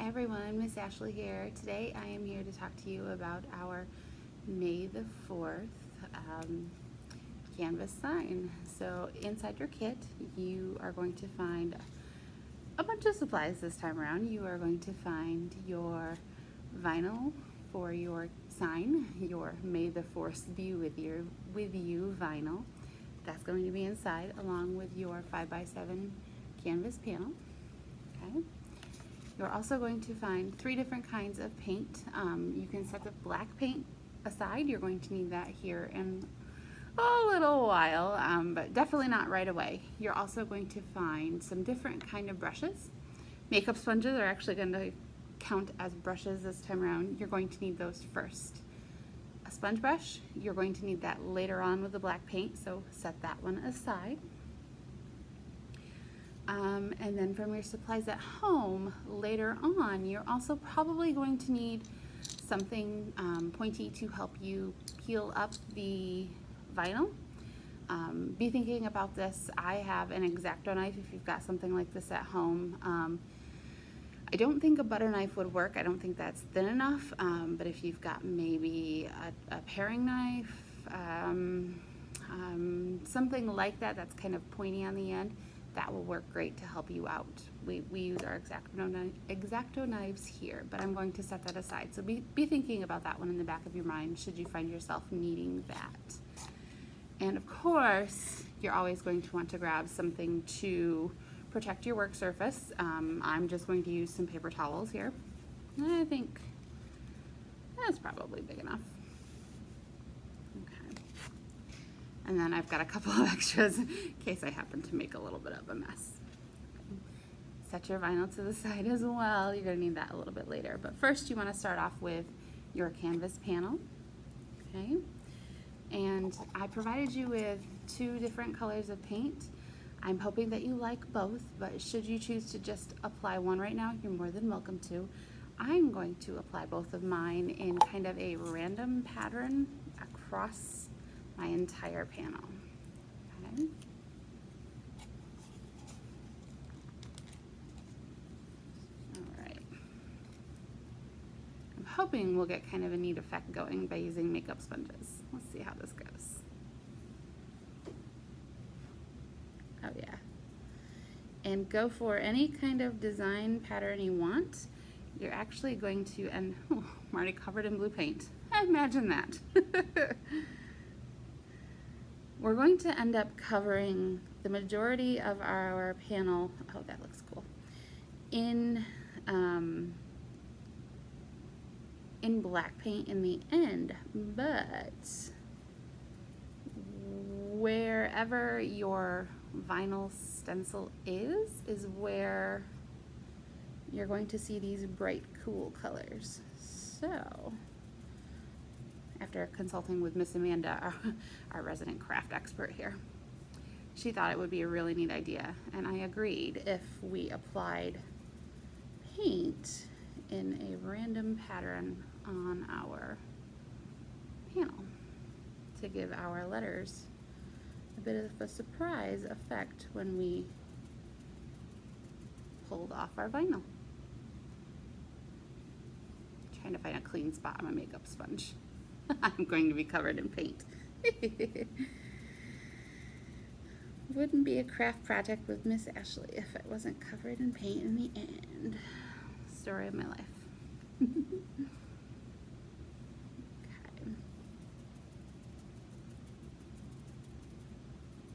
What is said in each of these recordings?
Hi everyone, Miss Ashley here. Today I am here to talk to you about our May the 4th canvas sign. So inside your kit you are going to find a bunch of supplies this time around. You are going to find your vinyl for your sign, your May the 4th be with you vinyl. That's going to be inside along with your 5x7 canvas panel. Okay. You're also going to find 3 different kinds of paint. You can set the black paint aside. You're going to need that here in a little while, but definitely not right away. You're also going to find some different kind of brushes. Makeup sponges are actually going to count as brushes this time around. You're going to need those first. A sponge brush, you're going to need that later on with the black paint, so set that one aside. And then from your supplies at home, later on, you're also probably going to need something pointy to help you peel up the vinyl. Be thinking about this. I have an X-Acto knife if you've got something like this at home. I don't think a butter knife would work. I don't think that's thin enough, but if you've got maybe a paring knife, something like that that's kind of pointy on the end, that will work great to help you out. We use our X-Acto knives here, but I'm going to set that aside. So be thinking about that one in the back of your mind should you find yourself needing that. And of course, you're always going to want to grab something to protect your work surface. I'm just going to use some paper towels here. I think that's probably big enough. Okay. And then I've got a couple of extras in case I happen to make a little bit of a mess. Set your vinyl to the side as well. You're going to need that a little bit later. But first you want to start off with your canvas panel. Okay. And I provided you with 2 different colors of paint. I'm hoping that you like both, but should you choose to just apply one right now, you're more than welcome to. I'm going to apply both of mine in kind of a random pattern across my entire panel. Okay. All right. I'm hoping we'll get kind of a neat effect going by using makeup sponges. Let's see how this goes. Oh yeah. And go for any kind of design pattern you want. You're actually going to, and oh, I'm already covered in blue paint. Imagine that. We're going to end up covering the majority of our panel, oh that looks cool, in black paint in the end, but wherever your vinyl stencil is where you're going to see these bright, cool colors. So, after consulting with Miss Amanda, our resident craft expert here, she thought it would be a really neat idea, and I agreed if we applied paint in a random pattern on our panel to give our letters a bit of a surprise effect when we pulled off our vinyl. Trying to find a clean spot on my makeup sponge. I'm going to be covered in paint. Wouldn't be a craft project with Miss Ashley if it wasn't covered in paint in the end. Story of my life.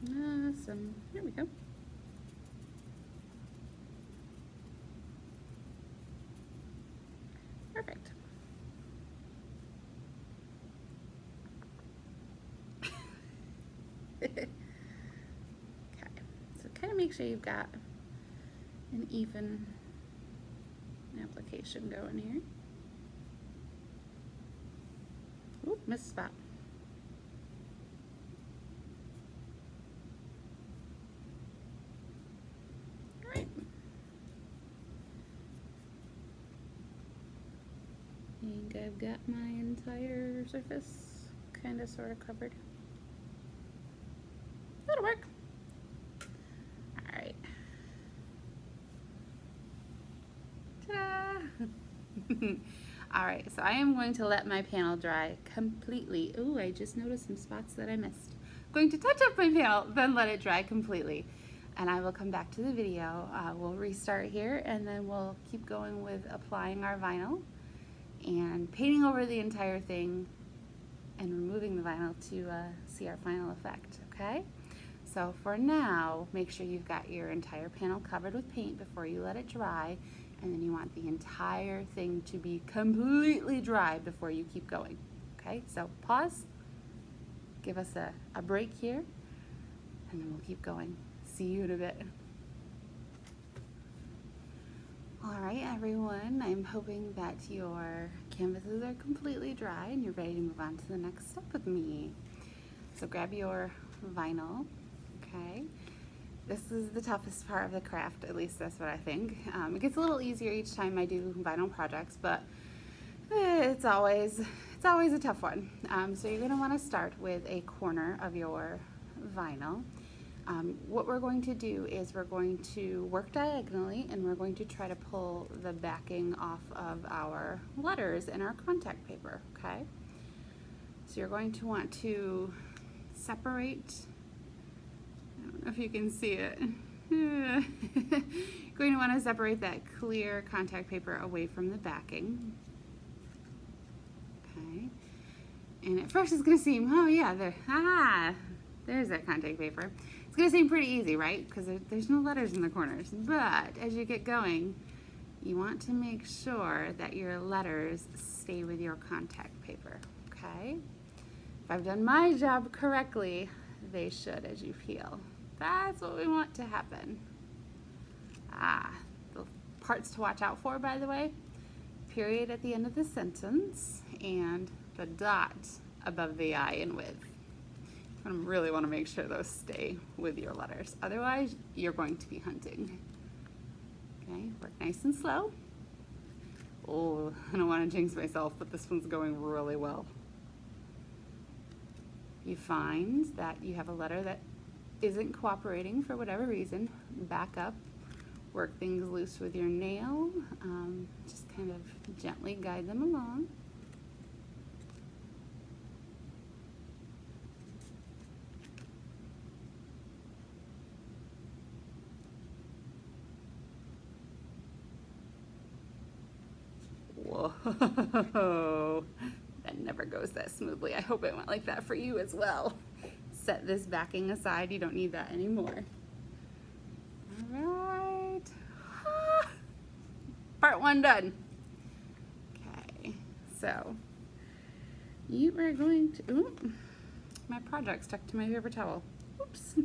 Awesome. There we go. Perfect. Okay. So kind of make sure you've got an even application going here. Oop, missed spot. Alright. I think I've got my entire surface kind of sort of covered. That'll work. Alright. Ta-da! All right, so I am going to let my panel dry completely. Ooh, I just noticed some spots that I missed. I'm going to touch up my panel, then let it dry completely. And I will come back to the video. We'll restart here, and then we'll keep going with applying our vinyl and painting over the entire thing and removing the vinyl to see our final effect, okay? So for now, make sure you've got your entire panel covered with paint before you let it dry, and then you want the entire thing to be completely dry before you keep going, okay? So pause, give us a break here, and then we'll keep going. See you in a bit. All right, everyone, I'm hoping that your canvases are completely dry and you're ready to move on to the next step with me. So grab your vinyl, okay? This is the toughest part of the craft, at least that's what I think. It gets a little easier each time I do vinyl projects, but it's always a tough one. So you're gonna wanna start with a corner of your vinyl. What we're going to do is we're going to work diagonally and we're going to try to pull the backing off of our letters in our contact paper, okay? So you're going to want to separate, I don't know if you can see it. You're going to want to separate that clear contact paper away from the backing. Okay. And at first it's going to seem, oh yeah, there's that contact paper. It's going to seem pretty easy, right? Because there's no letters in the corners. But as you get going, you want to make sure that your letters stay with your contact paper, okay? If I've done my job correctly, they should as you peel. That's what we want to happen. The parts to watch out for, by the way, period at the end of the sentence and the dot above the I in with. I really want to make sure those stay with your letters. Otherwise, you're going to be hunting. Okay, work nice and slow. Oh, I don't want to jinx myself, but this one's going really well. You find that you have a letter that isn't cooperating for whatever reason, back up, work things loose with your nail, just kind of gently guide them along. Whoa, that never goes that smoothly. I hope it went like that for you as well. Set this backing aside, you don't need that anymore. All right, part one done. Okay, so you are going to, ooh, my project stuck to my paper towel. Oops.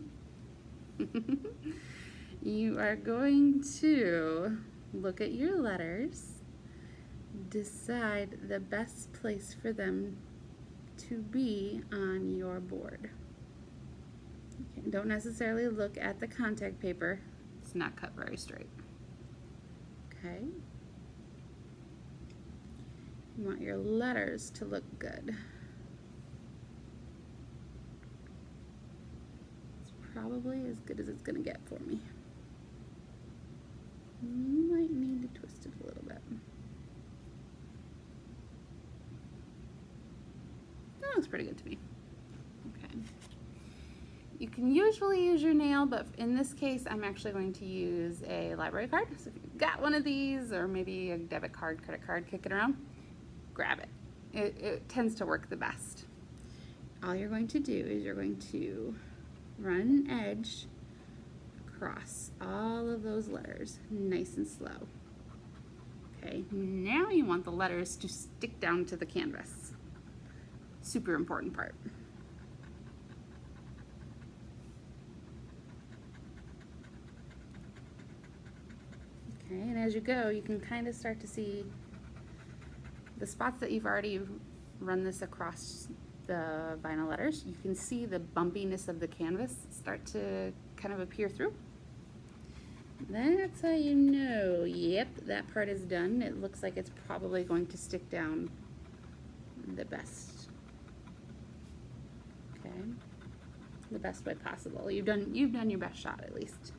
You are going to look at your letters, decide the best place for them to be on your board. Okay, don't necessarily look at the contact paper. It's not cut very straight. Okay. You want your letters to look good. It's probably as good as it's going to get for me. You might need to twist it a little bit. That looks pretty good to me. Okay. You can usually use your nail, but in this case, I'm actually going to use a library card. So if you've got one of these, or maybe a debit card, credit card kicking around, grab it. It tends to work the best. All you're going to do is you're going to run an edge across all of those letters, nice and slow. Okay, now you want the letters to stick down to the canvas. Super important part. Okay, and as you go, you can kind of start to see the spots that you've already run this across the vinyl letters. You can see the bumpiness of the canvas start to kind of appear through. That's how you know, yep, that part is done. It looks like it's probably going to stick down the best. Okay, the best way possible. You've done your best shot at least.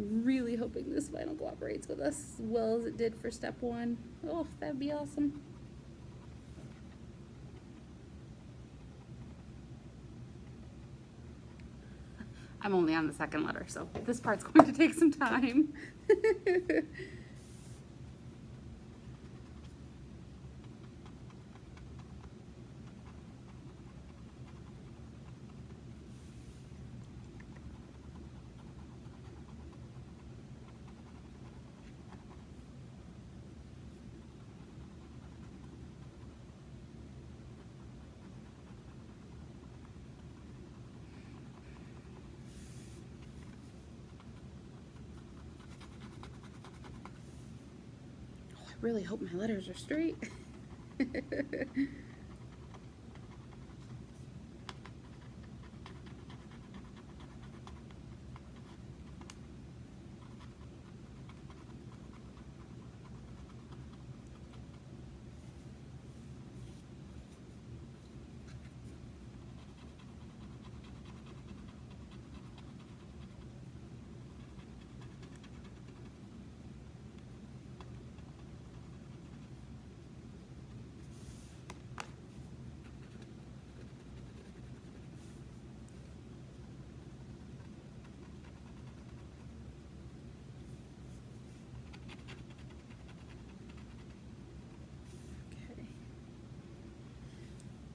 Really hoping this vinyl cooperates with us as well as it did for step 1. Oh, that'd be awesome. I'm only on the second letter, so this part's going to take some time. I really hope my letters are straight.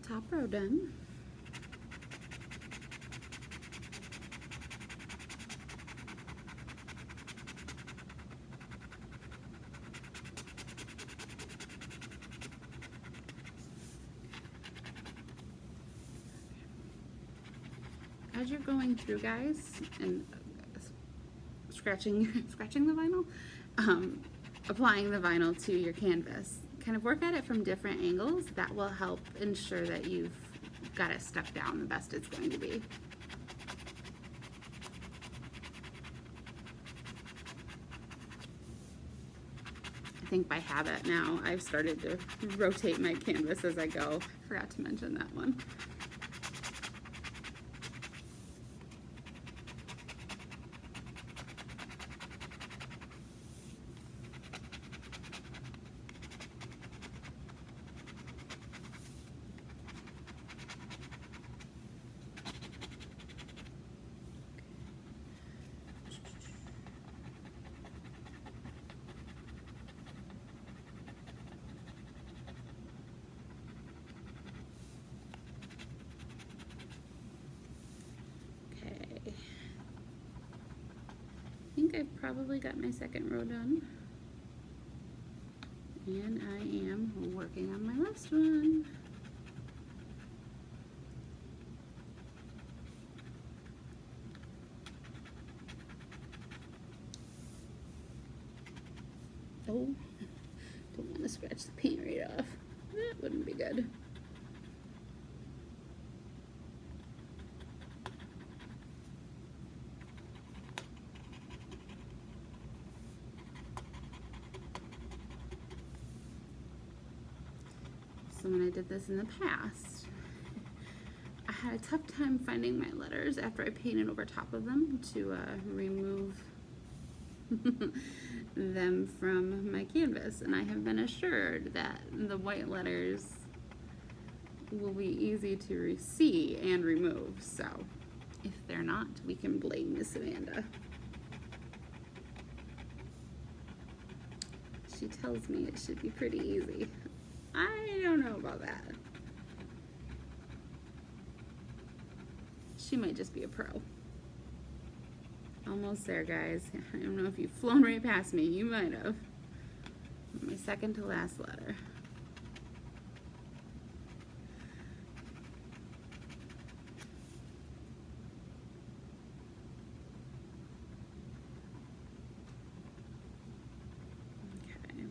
Top row done. As you're going through, guys, and scratching the vinyl, applying the vinyl to your canvas, kind of work at it from different angles. That will help ensure that you've got it stuck down the best it's going to be. I think by habit now, I've started to rotate my canvas as I go. Forgot to mention that one. I think I've probably got my second row done. And I am working on my last one. Oh, don't want to scratch the paint right off. That wouldn't be good. So when I did this in the past, I had a tough time finding my letters after I painted over top of them to remove them from my canvas, and I have been assured that the white letters will be easy to see and remove. So if they're not, we can blame Miss Amanda. She tells me it should be pretty easy. I don't know about that. She might just be a pro. Almost there, guys. I don't know if you've flown right past me. You might have. My second to last letter. Okay.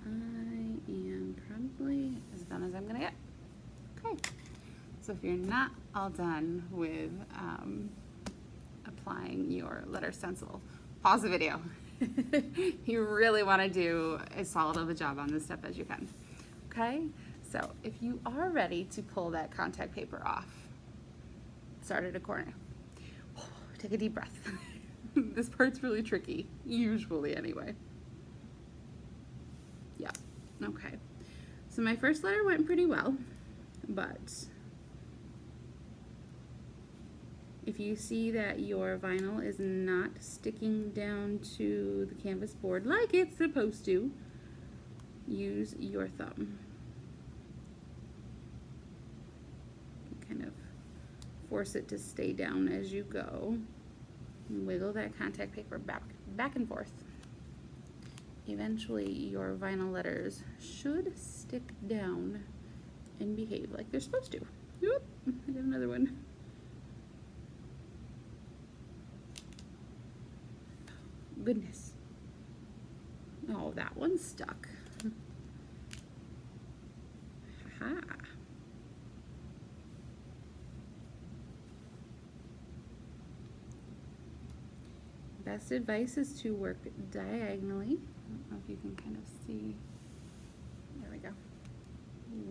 I am probably as done as I'm gonna get. Okay. So if you're not all done with applying your letter stencil, pause the video. You really want to do as solid of a job on this step as you can. Okay, so if you are ready to pull that contact paper off, start at a corner. Take a deep breath. This part's really tricky, usually anyway. Yeah, okay. So my first letter went pretty well, but if you see that your vinyl is not sticking down to the canvas board like it's supposed to, use your thumb. Kind of force it to stay down as you go. And wiggle that contact paper back and forth. Eventually your vinyl letters should stick down and behave like they're supposed to. Oop, I got another one. Goodness. Oh, that one's stuck. Ha. Best advice is to work diagonally. I don't know if you can kind of see. There we go.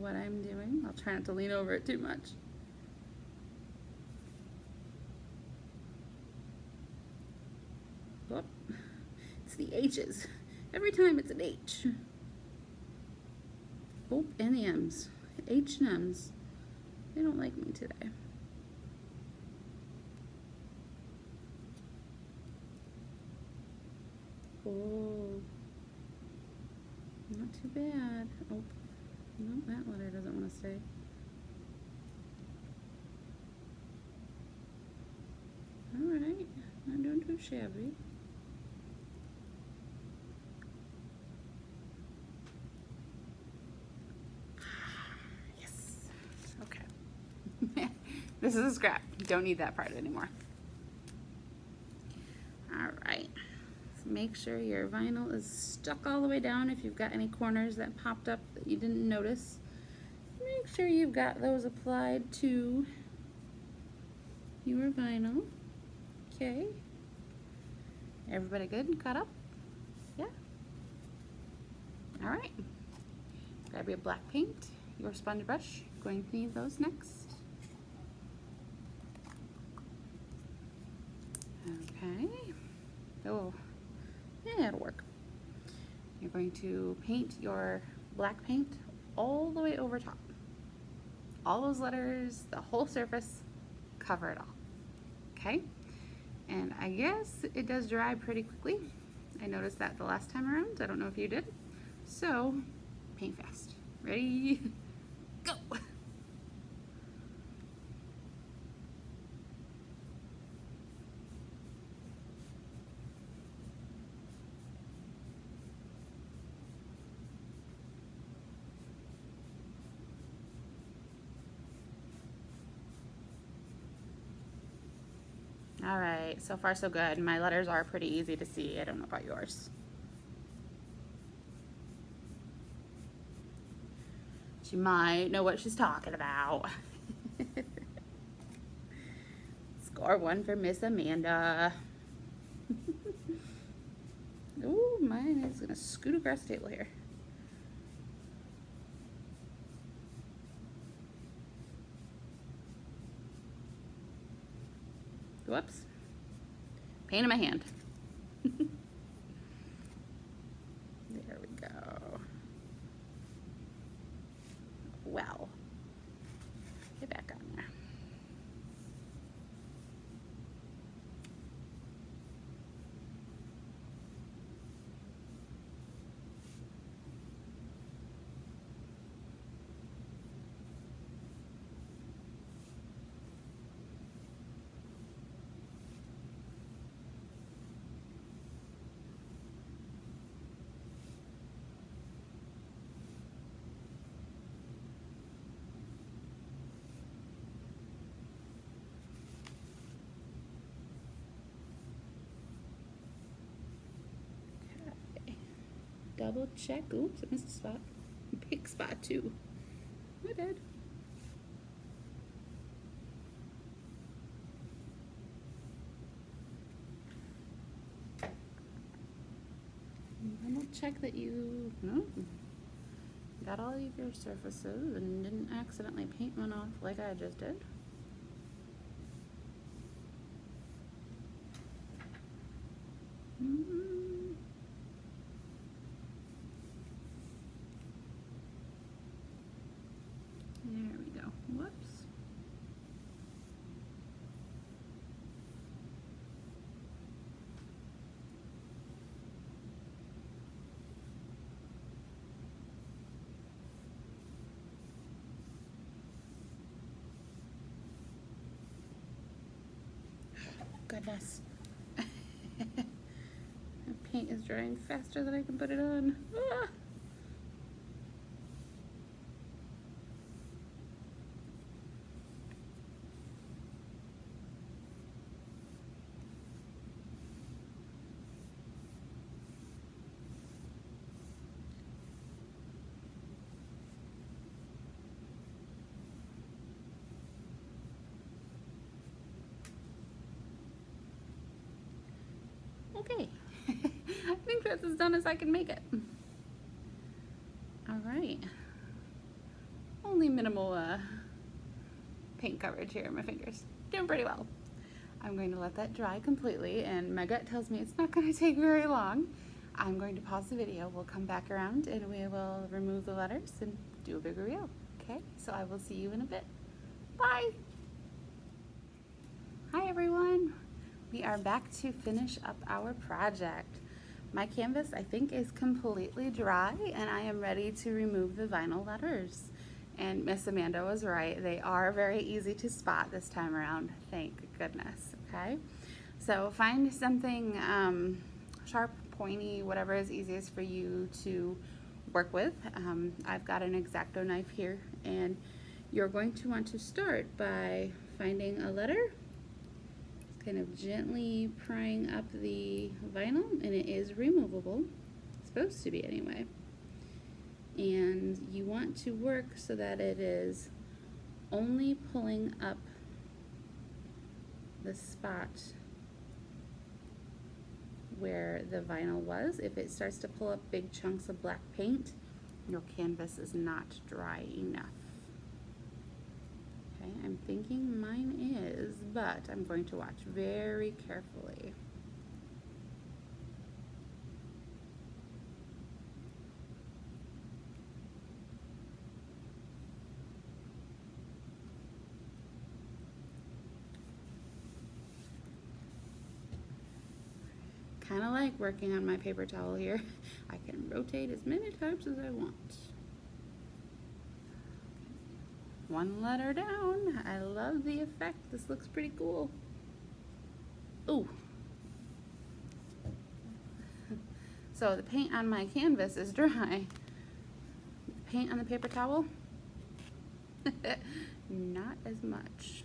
What I'm doing. I'll try not to lean over it too much. Oh, it's the H's. Every time it's an H. Oh, and the M's. H and M's. They don't like me today. Oh, not too bad. Oh, no, that letter doesn't want to stay. All right, not doing too shabby. Yes. Okay. This is a scrap. Don't need that part anymore. All right. Make sure your vinyl is stuck all the way down. If you've got any corners that popped up that you didn't notice, make sure you've got those applied to your vinyl. Okay. Everybody good? Caught up? Yeah? All right. Grab your black paint, your sponge brush. Going to need those next. Okay. Oh. Yeah, it'll work. You're going to paint your black paint all the way over top. All those letters, the whole surface, cover it all. Okay? And I guess it does dry pretty quickly. I noticed that the last time around. I don't know if you did. So, paint fast. Ready? Go! All right, so far so good. My letters are pretty easy to see. I don't know about yours. She might know what she's talking about. Score one for Miss Amanda. Ooh, mine is gonna scoot across the table here. Whoops. Paint in my hand. There we go. Well, get back on there. Double check. Oops, I missed a spot. Big spot too. I did. Double check that you got all of your surfaces and didn't accidentally paint one off like I just did. There we go. Whoops. Goodness. The paint is drying faster than I can put it on. Ah! Okay. I think that's as done as I can make it. All right. Only minimal paint coverage here in my fingers. Doing pretty well. I'm going to let that dry completely, and my gut tells me it's not going to take very long. I'm going to pause the video. We'll come back around and we will remove the letters and do a big reveal. Okay, so I will see you in a bit. Bye. Hi everyone. We are back to finish up our project. My canvas, I think, is completely dry, and I am ready to remove the vinyl letters. And Miss Amanda was right. They are very easy to spot this time around. Thank goodness. Okay. So find something sharp, pointy, whatever is easiest for you to work with. I've got an X-Acto knife here, and you're going to want to start by finding a letter, kind of gently prying up the vinyl, and it is removable. It's supposed to be anyway. And you want to work so that it is only pulling up the spot where the vinyl was. If it starts to pull up big chunks of black paint, your canvas is not dry enough. Okay, I'm thinking mine is, but I'm going to watch very carefully. Kind of like working on my paper towel here. I can rotate as many times as I want. One letter down. I love the effect. This looks pretty cool. Ooh. So the paint on my canvas is dry. The paint on the paper towel, not as much.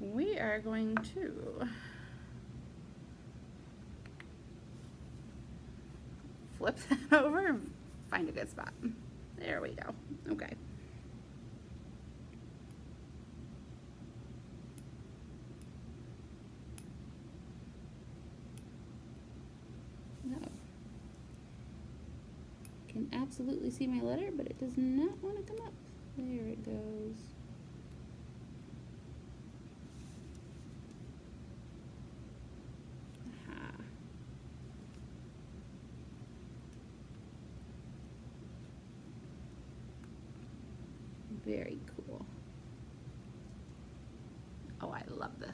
We are going to flip that over and find a good spot. There we go. Okay. No. Can absolutely see my letter, but it does not want to come up. There it goes. Very cool. Oh, I love this.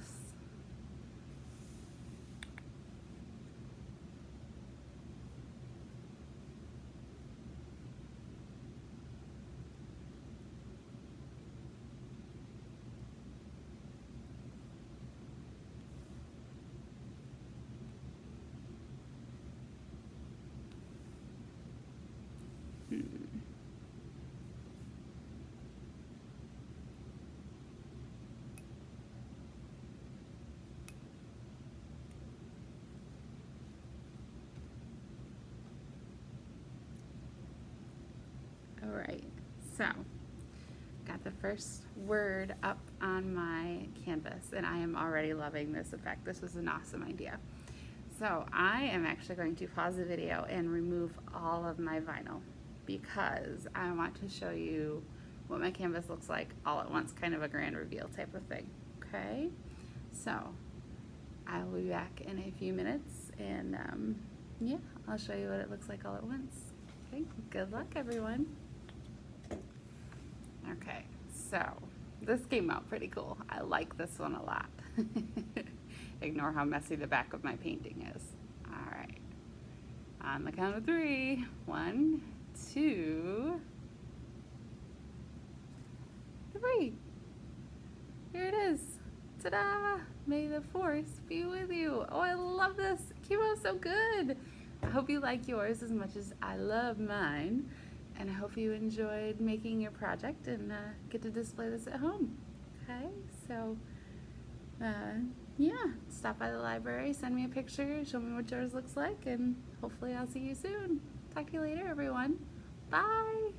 All right, so got the first word up on my canvas, and I am already loving this effect. This was an awesome idea. So I am actually going to pause the video and remove all of my vinyl because I want to show you what my canvas looks like all at once, kind of a grand reveal type of thing. Okay, so I will be back in a few minutes, and yeah, I'll show you what it looks like all at once. Okay, good luck, everyone. Okay, so this came out pretty cool. I like this one a lot. Ignore how messy the back of my painting is. All right, on the count of 3. 1, 2, 3. Here it is. Ta-da! May the force be with you. Oh, I love this. It came out so good. I hope you like yours as much as I love mine. And I hope you enjoyed making your project and get to display this at home. Okay, so yeah, stop by the library, send me a picture, show me what yours looks like, and hopefully I'll see you soon. Talk to you later, everyone. Bye!